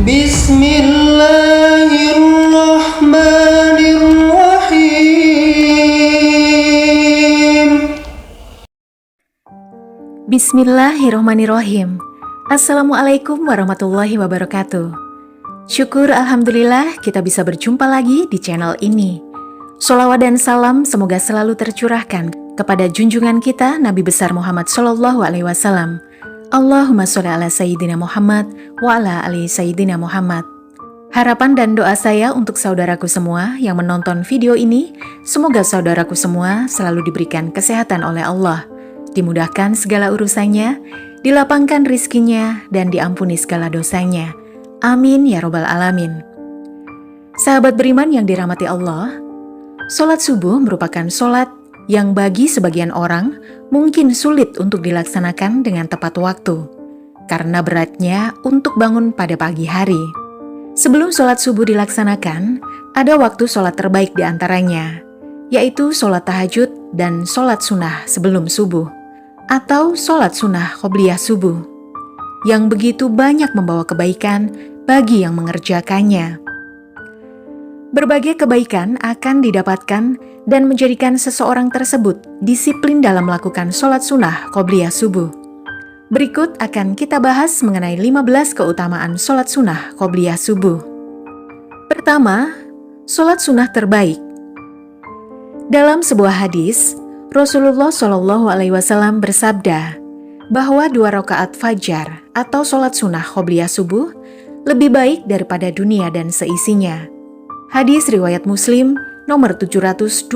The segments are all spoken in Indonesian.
Bismillahirrahmanirrahim. Bismillahirrahmanirrahim. Assalamualaikum warahmatullahi wabarakatuh. Syukur alhamdulillah kita bisa berjumpa lagi di channel ini. Sholawat dan salam semoga selalu tercurahkan kepada junjungan kita Nabi besar Muhammad SAW. Allahumma sholli ala Sayyidina Muhammad wa ala ali Sayyidina Muhammad. Harapan dan doa saya untuk saudaraku semua yang menonton video ini, semoga saudaraku semua selalu diberikan kesehatan oleh Allah, dimudahkan segala urusannya, dilapangkan rizkinya, dan diampuni segala dosanya. Amin ya robbal alamin. Sahabat beriman yang dirahmati Allah, sholat subuh merupakan sholat yang bagi sebagian orang mungkin sulit untuk dilaksanakan dengan tepat waktu, karena beratnya untuk bangun pada pagi hari. Sebelum sholat subuh dilaksanakan, ada waktu sholat terbaik di antaranya, yaitu sholat tahajud dan sholat sunnah sebelum subuh, atau sholat sunnah qobliyah subuh, yang begitu banyak membawa kebaikan bagi yang mengerjakannya. Berbagai kebaikan akan didapatkan dan menjadikan seseorang tersebut disiplin dalam melakukan sholat sunnah qobliyah subuh. Berikut akan kita bahas mengenai 15 keutamaan sholat sunnah qobliyah subuh. Pertama, sholat sunnah terbaik. Dalam sebuah hadis, Rasulullah SAW bersabda bahwa 2 rakaat fajar atau sholat sunnah qobliyah subuh lebih baik daripada dunia dan seisinya. Hadis riwayat Muslim nomor 725.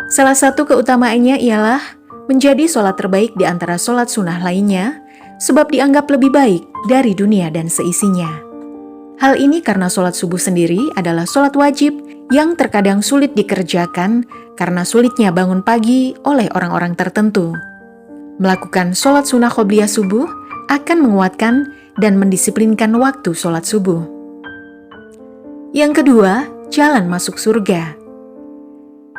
Salah satu keutamaannya ialah menjadi sholat terbaik di antara sholat sunnah lainnya, sebab dianggap lebih baik dari dunia dan seisinya. Hal ini karena sholat subuh sendiri adalah sholat wajib yang terkadang sulit dikerjakan karena sulitnya bangun pagi oleh orang-orang tertentu. Melakukan sholat sunnah qobliyah subuh akan menguatkan dan mendisiplinkan waktu sholat subuh. Yang kedua, jalan masuk surga.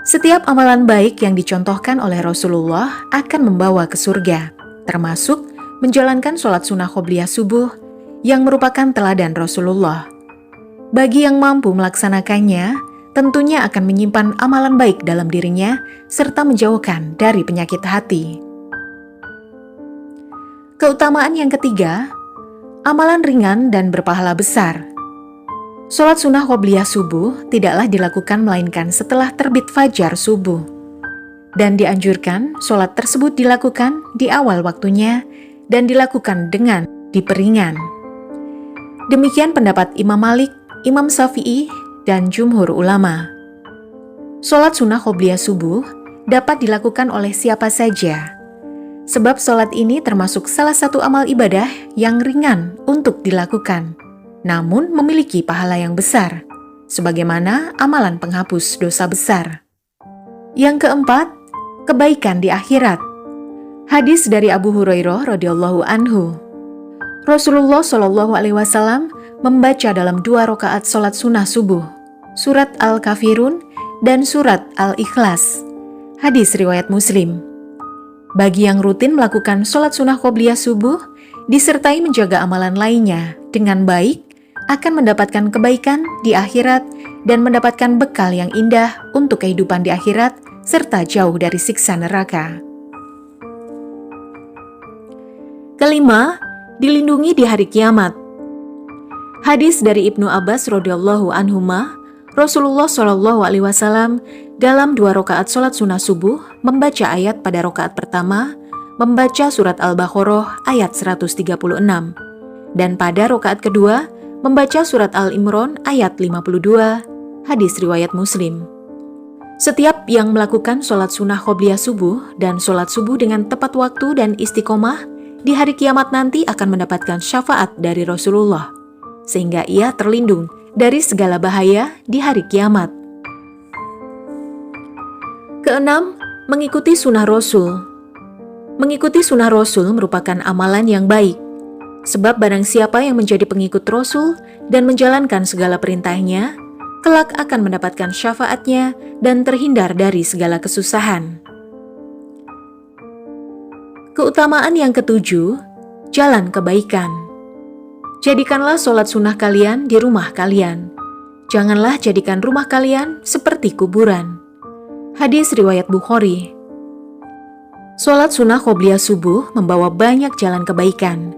Setiap amalan baik yang dicontohkan oleh Rasulullah akan membawa ke surga, termasuk menjalankan sholat sunnah qobliyah subuh yang merupakan teladan Rasulullah. Bagi yang mampu melaksanakannya, tentunya akan menyimpan amalan baik dalam dirinya serta menjauhkan dari penyakit hati. Keutamaan yang ketiga, amalan ringan dan berpahala besar. Sholat sunnah qobliyah subuh tidaklah dilakukan melainkan setelah terbit fajar subuh. Dan dianjurkan sholat tersebut dilakukan di awal waktunya dan dilakukan dengan diperingan. Demikian pendapat Imam Malik, Imam Syafi'i, dan jumhur ulama. Sholat sunnah qobliyah subuh dapat dilakukan oleh siapa saja, sebab sholat ini termasuk salah satu amal ibadah yang ringan untuk dilakukan, namun memiliki pahala yang besar, sebagaimana amalan penghapus dosa besar. Yang keempat, kebaikan di akhirat. Hadis dari Abu Hurairah radhiyallahu anhu. Rasulullah SAW membaca dalam 2 rakaat sholat sunnah subuh, surat Al-Kafirun dan surat Al-Ikhlas. Hadis riwayat Muslim. Bagi yang rutin melakukan sholat sunnah qobliyah subuh, disertai menjaga amalan lainnya dengan baik, akan mendapatkan kebaikan di akhirat dan mendapatkan bekal yang indah untuk kehidupan di akhirat serta jauh dari siksa neraka. Kelima, dilindungi di hari kiamat. Hadis dari Ibnu Abbas radhiyallahu anhuma, Rasulullah SAW dalam 2 rakaat sholat sunnah subuh membaca ayat pada rakaat pertama, membaca surat Al-Baqarah ayat 136, dan pada rakaat kedua membaca surat Al-Imran ayat 52, hadis riwayat Muslim. Setiap yang melakukan sholat sunnah qobliyah subuh dan sholat subuh dengan tepat waktu dan istiqomah, di hari kiamat nanti akan mendapatkan syafaat dari Rasulullah, sehingga ia terlindung dari segala bahaya di hari kiamat. Keenam, mengikuti sunnah Rasul. Mengikuti sunnah Rasul merupakan amalan yang baik, sebab barang siapa yang menjadi pengikut Rasul dan menjalankan segala perintahnya, kelak akan mendapatkan syafaatnya dan terhindar dari segala kesusahan. Keutamaan yang ketujuh, jalan kebaikan. Jadikanlah sholat sunnah kalian di rumah kalian. Janganlah jadikan rumah kalian seperti kuburan. Hadis riwayat Bukhari. Sholat sunnah qobliyah subuh membawa banyak jalan kebaikan.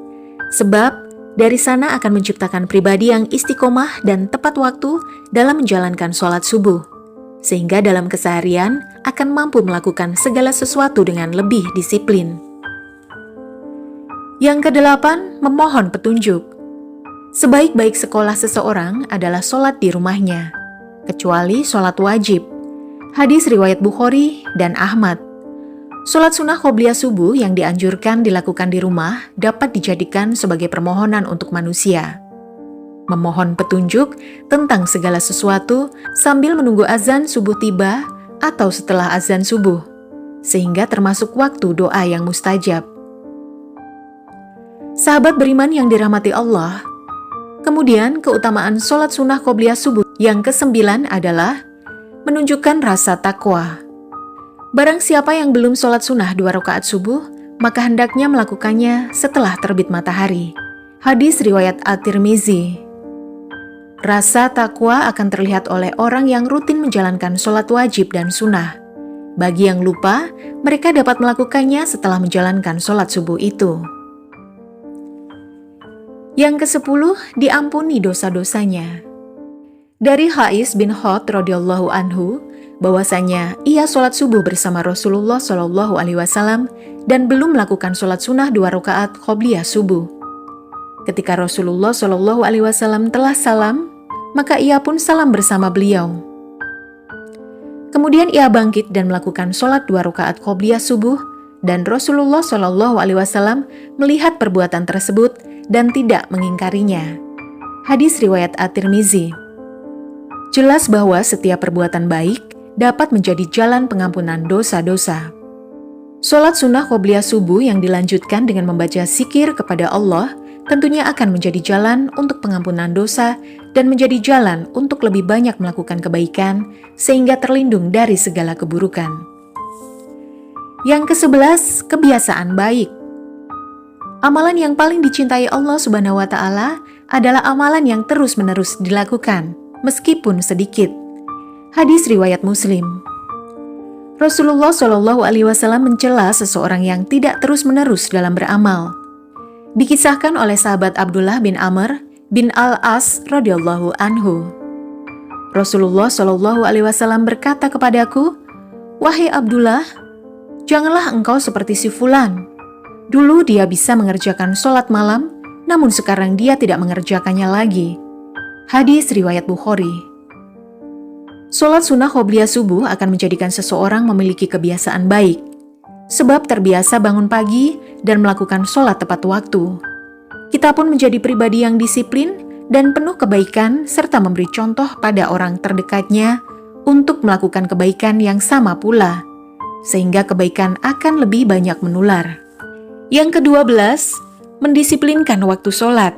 Sebab dari sana akan menciptakan pribadi yang istiqomah dan tepat waktu dalam menjalankan sholat subuh. Sehingga dalam keseharian akan mampu melakukan segala sesuatu dengan lebih disiplin. Yang kedelapan, memohon petunjuk. Sebaik-baik sekolah seseorang adalah sholat di rumahnya, kecuali sholat wajib. Hadis riwayat Bukhari dan Ahmad. Sholat sunnah qobliyah subuh yang dianjurkan dilakukan di rumah dapat dijadikan sebagai permohonan untuk manusia. Memohon petunjuk tentang segala sesuatu sambil menunggu azan subuh tiba atau setelah azan subuh, sehingga termasuk waktu doa yang mustajab. Sahabat beriman yang dirahmati Allah, kemudian keutamaan sholat sunnah qobliyah subuh yang ke-9 adalah menunjukkan rasa takwa. Barang siapa yang belum sholat sunnah 2 rakaat subuh, maka hendaknya melakukannya setelah terbit matahari. Hadis riwayat At-Tirmizi. Rasa takwa akan terlihat oleh orang yang rutin menjalankan sholat wajib dan sunnah. Bagi yang lupa, mereka dapat melakukannya setelah menjalankan sholat subuh itu. Yang ke-10, diampuni dosa-dosanya. Dari Hais bin Hod radhiyallahu anhu, bahwasanya ia sholat subuh bersama Rasulullah SAW dan belum melakukan sholat sunnah 2 rakaat qobliyah subuh. Ketika Rasulullah SAW telah salam, maka ia pun salam bersama beliau. Kemudian ia bangkit dan melakukan sholat 2 rakaat qobliyah subuh, dan Rasulullah SAW melihat perbuatan tersebut dan tidak mengingkarinya. Hadis riwayat At-Tirmizi. Jelas bahwa setiap perbuatan baik dapat menjadi jalan pengampunan dosa-dosa. Sholat sunnah qobliyah subuh yang dilanjutkan dengan membaca zikir kepada Allah tentunya akan menjadi jalan untuk pengampunan dosa dan menjadi jalan untuk lebih banyak melakukan kebaikan sehingga terlindung dari segala keburukan. Yang ke-11, kebiasaan baik. Amalan yang paling dicintai Allah Subhanahu wa Ta'ala adalah amalan yang terus-menerus dilakukan, meskipun sedikit. Hadis riwayat Muslim. Rasulullah SAW mencela seseorang yang tidak terus-menerus dalam beramal. Dikisahkan oleh sahabat Abdullah bin Amr bin Al-As radhiyallahu anhu. Rasulullah SAW berkata kepadaku, "Wahai Abdullah, janganlah engkau seperti si fulan. Dulu dia bisa mengerjakan sholat malam, namun sekarang dia tidak mengerjakannya lagi." Hadis riwayat Bukhari. Sholat sunnah qobliyah subuh akan menjadikan seseorang memiliki kebiasaan baik, sebab terbiasa bangun pagi dan melakukan sholat tepat waktu. Kita pun menjadi pribadi yang disiplin dan penuh kebaikan serta memberi contoh pada orang terdekatnya untuk melakukan kebaikan yang sama pula, sehingga kebaikan akan lebih banyak menular. Yang ke-12, mendisiplinkan waktu sholat.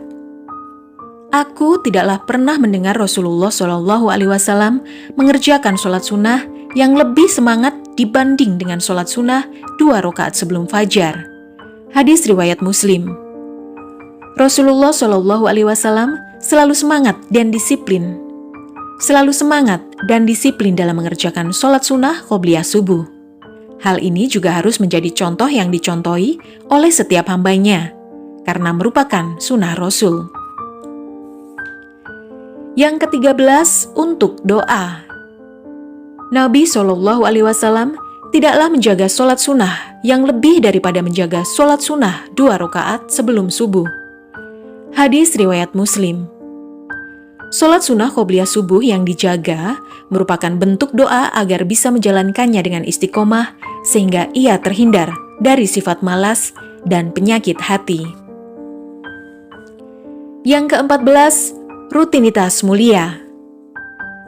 Aku tidaklah pernah mendengar Rasulullah SAW mengerjakan sholat sunnah yang lebih semangat dibanding dengan sholat sunnah 2 rakaat sebelum fajar. Hadis riwayat Muslim. Rasulullah SAW selalu semangat dan disiplin. Selalu semangat dan disiplin dalam mengerjakan sholat sunnah qobliyah subuh. Hal ini juga harus menjadi contoh yang dicontohi oleh setiap hambanya, karena merupakan sunnah Rasul. Yang ke-13, untuk doa. Nabi SAW tidaklah menjaga sholat sunnah yang lebih daripada menjaga sholat sunnah 2 rakaat sebelum subuh. Hadis riwayat Muslim. Sholat sunnah qobliyah subuh yang dijaga merupakan bentuk doa agar bisa menjalankannya dengan istiqomah sehingga ia terhindar dari sifat malas dan penyakit hati. Yang ke-14, rutinitas mulia.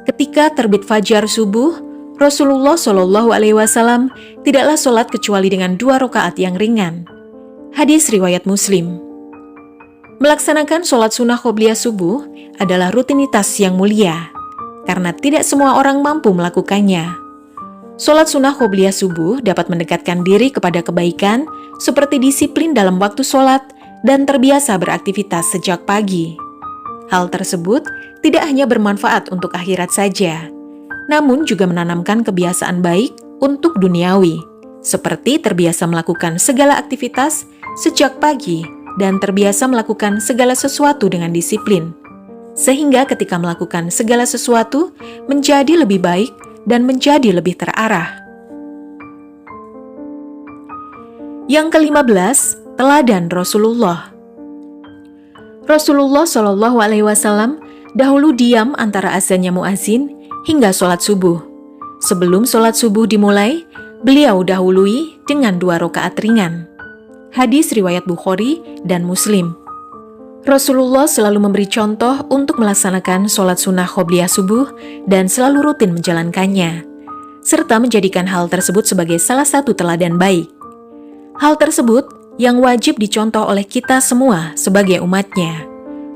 Ketika terbit fajar subuh, Rasulullah SAW tidaklah sholat kecuali dengan 2 rakaat yang ringan. Hadis riwayat Muslim. Melaksanakan sholat sunnah qobliyah subuh adalah rutinitas yang mulia, karena tidak semua orang mampu melakukannya. Sholat sunnah qobliyah subuh dapat mendekatkan diri kepada kebaikan seperti disiplin dalam waktu sholat dan terbiasa beraktivitas sejak pagi. Hal tersebut tidak hanya bermanfaat untuk akhirat saja, namun juga menanamkan kebiasaan baik untuk duniawi, seperti terbiasa melakukan segala aktivitas sejak pagi dan terbiasa melakukan segala sesuatu dengan disiplin, sehingga ketika melakukan segala sesuatu menjadi lebih baik dan menjadi lebih terarah. Yang ke-15, teladan Rasulullah. Rasulullah Shallallahu Alaihi Wasallam dahulu diam antara azannya muazin hingga sholat subuh. Sebelum sholat subuh dimulai, beliau dahului dengan 2 rakaat ringan. Hadis riwayat Bukhari dan Muslim. Rasulullah selalu memberi contoh untuk melaksanakan sholat sunnah qobliyah subuh dan selalu rutin menjalankannya, serta menjadikan hal tersebut sebagai salah satu teladan baik. Hal tersebut yang wajib dicontoh oleh kita semua sebagai umatnya.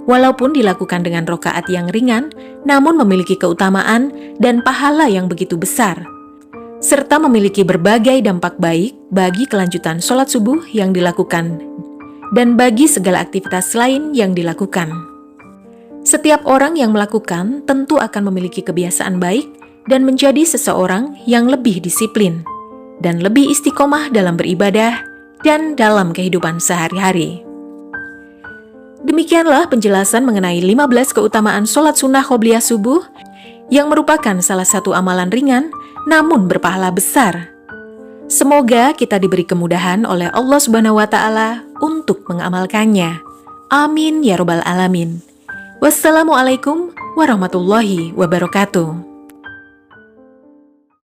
Walaupun dilakukan dengan rakaat yang ringan, namun memiliki keutamaan dan pahala yang begitu besar, serta memiliki berbagai dampak baik bagi kelanjutan sholat subuh yang dilakukan dan bagi segala aktivitas lain yang dilakukan. Setiap orang yang melakukan tentu akan memiliki kebiasaan baik dan menjadi seseorang yang lebih disiplin dan lebih istiqomah dalam beribadah dan dalam kehidupan sehari-hari. Demikianlah penjelasan mengenai 15 keutamaan sholat sunnah qobliyah subuh yang merupakan salah satu amalan ringan namun berpahala besar. Semoga kita diberi kemudahan oleh Allah Subhanahu wa Ta'ala untuk mengamalkannya. Amin ya Rabbal 'Alamin. Wassalamualaikum warahmatullahi wabarakatuh.